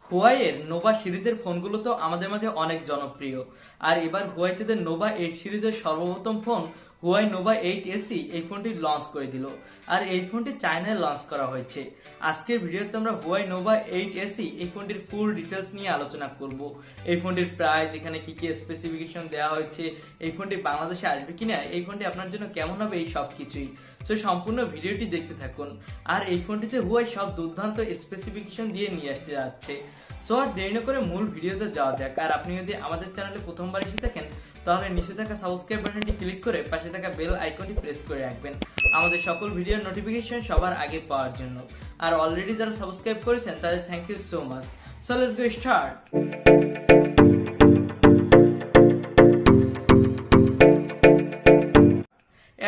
হুয়াইয়ের Nova সিরিজের ফোনগুলো তো আমাদের মাঝে অনেক জনপ্রিয়। আর এবার হুয়াইতে নোভা 8 সিরিজের সর্বপ্রথম ফোন হুয়াই নোভা 8 এসি এই ফোনটি লঞ্চ করে দিল। আর এই ফোনটি চায়নায় লঞ্চ করা হয়েছে। আজকের ভিডিওতে আমরা হুয়াই নোভা 8 এসি এই ফোনটির ফুল ডিটেলস নিয়ে আলোচনা করব। এই ফোনটির প্রাইস, এখানে কি কি স্পেসিফিকেশন দেওয়া হয়েছে, এই ফোনটি বাংলাদেশে আসবে কিনা, এই ফোনটি আপনার জন্য কেমন হবে, এই সব কিছুই। সো সম্পূর্ণ ভিডিওটি দেখতে থাকুন। আর এই ফোনটিতে হুয়াই সব দুর্দান্ত স্পেসিফিকেশন দিয়ে নিয়ে আসতে যাচ্ছে। সো আর দেরি না করে মূল ভিডিওতে যাওয়া যাক। আর আপনি যদি আমাদের চ্যানেলে প্রথমবার এসে থাকেন তাহলে নিচে থাকা সাবস্ক্রাইব বাটনটি ক্লিক করে পাশে থাকা বেল আইকনটি প্রেস করে রাখবেন আমাদের সকল ভিডিওর নোটিফিকেশন সবার আগে পাওয়ার জন্য। আর অলরেডি যারা সাবস্ক্রাইব করেছেন তাদের thank you so much. So let's go start.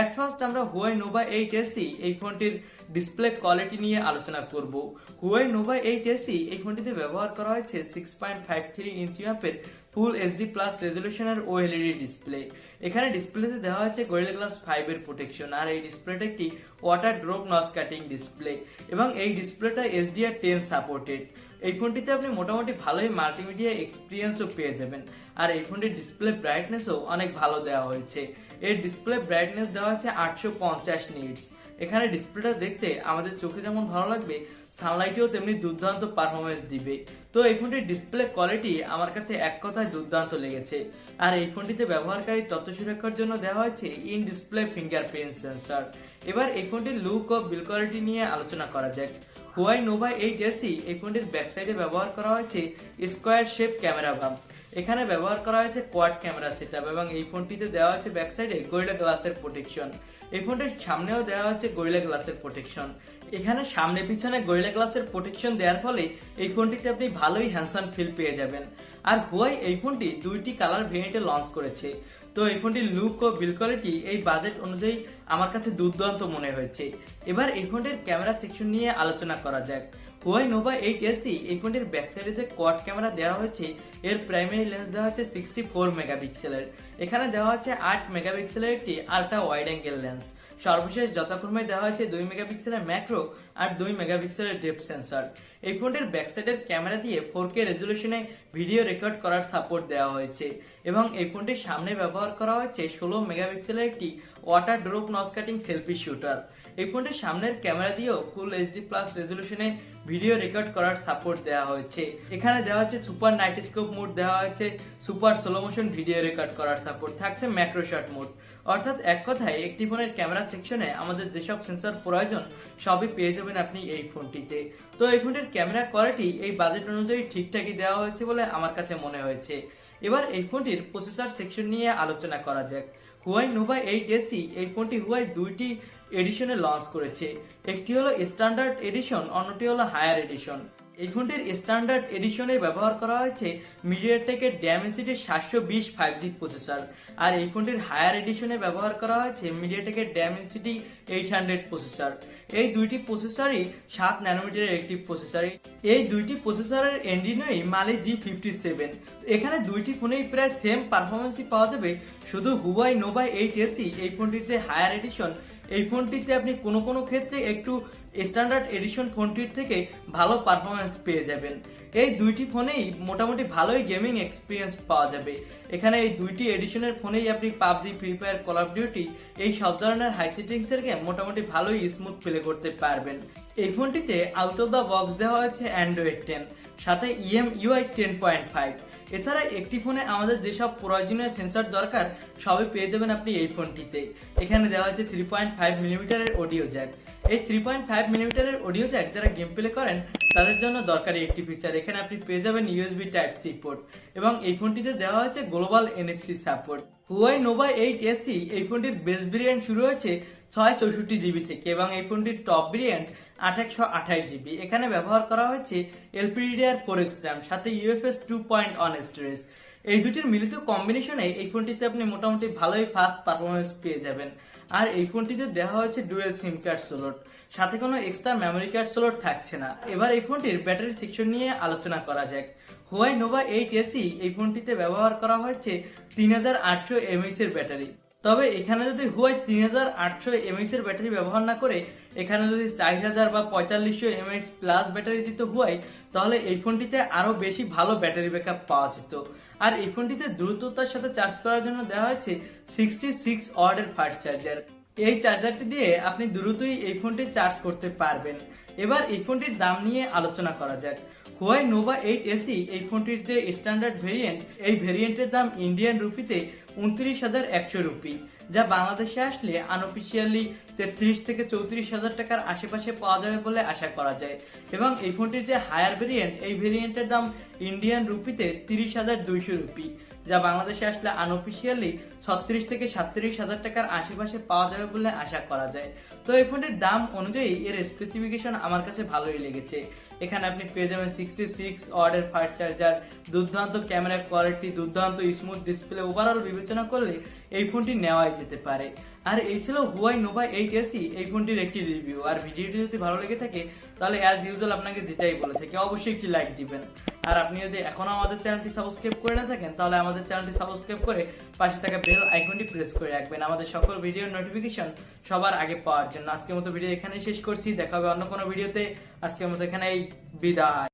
At first আমরা হুয়াই নোভা 8 এসি এই ফোনটির ডিসপ্লে কোয়ালিটি নিয়ে আলোচনা করব। হুয়াই নোভা 8 এসি এই ফোনটিতে ব্যবহার করা হয়েছে 6.53 ইঞ্চি মাপের ফুল এইচডি প্লাস রেজলিউশনের ওএলইডি ডিসপ্লে। এখানে ডিসপ্লেতে দেওয়া হয়েছে গরিলা গ্লাস 5 এর প্রোটেকশন। আর এই ডিসপ্লেটা একটি water drop notch cutting display এবং এই ডিসপ্লেটা HDR10 সাপোর্টেড। এই ফোনটিতে আপনি মোটামুটি ভালোই মাল্টিমিডিয়া এক্সপিরিয়েন্সও পেয়ে যাবেন। আর এই ফোনটির ডিসপ্লে ব্রাইটনেসও অনেক ভালো দেওয়া হয়েছে। এর ডিসপ্লে ব্রাইটনেস দেওয়া আছে 850 নিটস। এখানে ডিসপ্লেটা দেখতে আমাদের চোখে যেমন ভালো লাগবে, সানলাইটেও তেমনি দুর্দান্ত পারফরমেন্স দিবে। তো এই ফোনটির ডিসপ্লে কোয়ালিটি আমার কাছে এক কথায় দুর্দান্ত লেগেছে। আর এই ফোনটিতে ব্যবহারকারী তথ্য সুরক্ষার জন্য দেওয়া হয়েছে ইন ডিসপ্লে ফিঙ্গারপ্রিন্ট সেন্সর। এবার এই ফোনটির লুক ও বিল্ড কোয়ালিটি নিয়ে আলোচনা করা যাক। হুয়াই নোভা 8 এসি এই ফোনটির ব্যাক সাইডে ব্যবহার করা হয়েছে স্কোয়ার শেপ ক্যামেরা বাম্প। এখানে ব্যবহার করা হয়েছে কোয়াড ক্যামেরা সেটআপ এবং এই ফোনটিতে দেওয়া আছে ব্যাক সাইডে গরিলা গ্লাসের প্রোটেকশন। এই ফোনটির সামনেও দেওয়া হচ্ছে গরিলা গ্লাসের প্রোটেকশন। এখানে সামনে পিছনে গরিলা গ্লাসের প্রোটেকশন দেওয়ার ফলে এই ফোনটিতে আপনি ভালোই হ্যান্ডসাম ফিল পেয়ে যাবেন। আর হুয়াই এই ফোনটি দুইটি কালার ভেরিয়েন্টে লঞ্চ করেছে। তো এই ফোনটির লুক ও বিল্ড কোয়ালিটি এই বাজেট অনুযায়ী আমার কাছে দুর্দান্ত মনে হয়েছে। এবার এই ফোনটির ক্যামেরা সেকশন নিয়ে আলোচনা করা যাক। হুয়াই নোভা 8 এসি এই ফোনটির ব্যাক সাইডে যে কোয়াড ক্যামেরা দেওয়া হয়েছে এর প্রাইমারি লেন্স দেওয়া হচ্ছে 64 মেগাপিক্সেলের। এখানে দেওয়া হচ্ছে 8 মেগাপিক্সেলের একটি আলট্রা ওয়াইড অ্যাঙ্গেল লেন্স। সর্বশেষ যথাক্রমে দেওয়া হয়েছে 2 মেগাপিক্সেলের ম্যাক্রো আর 2 মেগাপিক্সেলের ডেপথ সেন্সর। এই ফোনটির ব্যাক সাইডের ক্যামেরা দিয়ে 4K রেজলিউশনে ভিডিও রেকর্ড করার সাপোর্ট দেওয়া হয়েছে এবং এই ফোনটির সামনে ব্যবহার করা হয়েছে 16 মেগাপিক্সেলের একটি water drop notch cutting selfie shooter. এই ফোনটির সামনের ক্যামেরা দিয়েও ফুল এইচডি প্লাস রেজলিউশনে ভিডিও রেকর্ড করার সাপোর্ট দেওয়া হয়েছে। এখানে দেওয়া হচ্ছে সুপার নাইট স্কোপ মোড, দেওয়া হয়েছে super slow motion video record করার সাপোর্ট, থাকছে ম্যাক্রো শট মোড। অর্থাৎ এক কথায় একটি ফোনের ক্যামেরা সেকশনে আমাদের যেসব সেন্সর প্রয়োজন সবই পেয়ে যাবেন আপনি এই ফোনটিতে। তো এই ফোনটির ক্যামেরা কোয়ালিটি এই বাজেট অনুযায়ী ঠিকঠাকই দেওয়া হয়েছে বলে আমার কাছে মনে হয়েছে। এবার এই ফোনটির প্রসেসর সেকশন নিয়ে আলোচনা করা যাক। হুয়াই নোভা 8 এসি এই ফোনটি হুয়াই দুইটি এডিশনে লঞ্চ করেছে। একটি হলো স্ট্যান্ডার্ড এডিশন, অন্যটি হলো হায়ার এডিশন। এই ফোনটির স্ট্যান্ডার্ড এডিশনে ব্যবহার করা হয়েছে মিডিয়াটেকের ডেমেনসিটি 720 5G প্রসেসর। আর এই ফোনটির হায়ার এডিশনে ব্যবহার করা হয়েছে মিডিয়াটেকের ডেমেনসিটি 800 প্রসেসর। এই দুইটি প্রসেসরই 7 ন্যানোমিটারের একটি প্রসেসর। এই দুইটি প্রসেসরের এন্ডিনই মালি G57। এখানে দুইটি ফোনেই প্রায় সেম পারফরমেন্সই পাওয়া যাবে। শুধু হুয়াই নোভা 8 এসি এই ফোনটির যে হায়ার এডিশন, এই ফোনটিতে আপনি কোনো কোনো ক্ষেত্রে একটু স্ট্যান্ডার্ড এডিশন ফোনটির থেকে ভালো পারফরমেন্স পেয়ে যাবেন। এই দুইটি ফোনেই মোটামুটি ভালোই গেমিং এক্সপিরিয়েন্স পাওয়া যাবে। এখানে এই দুইটি এডিশনের ফোনেই আপনি PUBG, free fire, call of duty এই সব ধরনের হাই সেটিংসের গেম মোটামুটি ভালোই স্মুথ প্লে করতে পারবেন। এই ফোনটিতে আউট অফ দ্য বক্স দেওয়া হয়েছে অ্যান্ড্রয়েড 10, সাথে EMUI 10.5। এছাড়া একটি ফোনে আমাদের যেসব প্রয়োজনীয় সেন্সর দরকার সবই পেয়ে যাবেন আপনি এই ফোনটিতে। এখানে দেওয়া হয়েছে 3.5 মিলিমিটারের অডিও জ্যাক। এই 3.5 মিলিমিটারের অডিও জ্যাক যারা গেম প্লে করেন তাদের জন্য দরকারি একটি ফিচার। এখানে আপনি পেয়ে যাবেন USB Type-C পোর্ট এবং এই ফোনটিতে দেওয়া হয়েছে global NFC support. Huawei Nova 8 SE এই ফোনটির বেস ভেরিয়েন্ট শুরু হয়েছে 664GB থেকে এবং এই ফোনটির টপ ভেরিয়েন্ট 828GB। এখানে ব্যবহার করা হয়েছে LPDDR4X RAM, সাথে UFS 2.1 স্টোরেজ। এই দুটির মিলিত কম্বিনেশনে এই ফোনটিতে আপনি মোটামুটি ভালোই ফাস্ট পারফরমেন্স পেয়ে যাবেন। আর এই ফোনটিতে দেওয়া হয়েছে ডুয়েল সিম কার্ড স্লট, সাথে কোনো এক্সট্রা মেমোরি কার্ড স্লট থাকছে না। এবার এই ফোনটির ব্যাটারি সেকশন নিয়ে আলোচনা করা যাক। হুয়াই নোভা 8 এসি এই ফোনটিতে ব্যবহার করা হয়েছে 3800 mAh এর ব্যাটারি। তবে এখানে যদি হুয়াই 3800 mAh এর ব্যাটারি ব্যবহার না করে এখানে যদি 4000 বা 4500 mAh প্লাস ব্যাটারি দিত হুয়াই, তাহলে এই ফোনটিতে আরো বেশি ভালো ব্যাটারি ব্যাকআপ পাওয়া যেত। আর এই ফোনটিতে দ্রুততার সাথে চার্জ করার জন্য দেওয়া হয়েছে 66 ওয়াটের ফাস্ট চার্জার। এই চার্জারটি দিয়ে আপনি দ্রুতই এই ফোনটি চার্জ করতে পারবেন। এবার এই ফোনটির দাম নিয়ে আলোচনা করা যাক। Huawei Nova 8 SE এই ফোনটির যে স্ট্যান্ডার্ড ভেরিয়েন্ট, এই ভেরিয়েন্টের দাম ইন্ডিয়ান রুপিতে 29,100 রুপি, যা বাংলাদেশে আসলে আনঅফিসিয়ালি 33 থেকে 34,000 টাকার আশেপাশে পাওয়া যাবে বলে আশা করা যায়। এবং এই ফোনটির যে হায়ার ভেরিয়েন্ট, এই ভেরিয়েন্টের দাম ইন্ডিয়ান রুপিতে 30,200 রুপি, যা বাংলাদেশে আসলে আনঅফিসিয়ালি 36 থেকে 37,000 টাকার আশেপাশে পাওয়া যাবে বলে আশা করা যায়। তো এই ফোনটির দাম অনুযায়ী এর স্পেসিফিকেশন আমার কাছে ভালোই লেগেছে। এখানে আপনি পেয়ে যাবেন 66 ওয়াটের ফাস্ট চার্জার, দুর্দান্ত ক্যামেরা কোয়ালিটি, দুর্দান্ত স্মুথ ডিসপ্লে। ওভারঅল বিবেচনা করলে এই ফোনটি নেওয়াই যেতে পারে। আর এই ছিল Huawei Nova 8 SE এই ফোনটির একটি রিভিউ। আর ভিডিওটি যদি ভালো লেগে থাকে তাহলে অ্যাজ ইউজুয়াল আপনাকে যেটাই বলে থাকি, অবশ্যই একটি লাইক দিবেন। আর আপনি যদি এখনো আমাদের চ্যানেলটি সাবস্ক্রাইব করে না থাকেন তাহলে আমাদের চ্যানেলটি সাবস্ক্রাইব করে পাশে থাকা বেল আইকনটি প্রেস করে রাখবেন আমাদের সকল ভিডিওর নোটিফিকেশন সবার আগে পাওয়ার জন্য। আজকের মতো ভিডিও এখানেই শেষ করছি, দেখা হবে অন্য কোনো ভিডিওতে। আজকের মতো এখানেই বিদায়।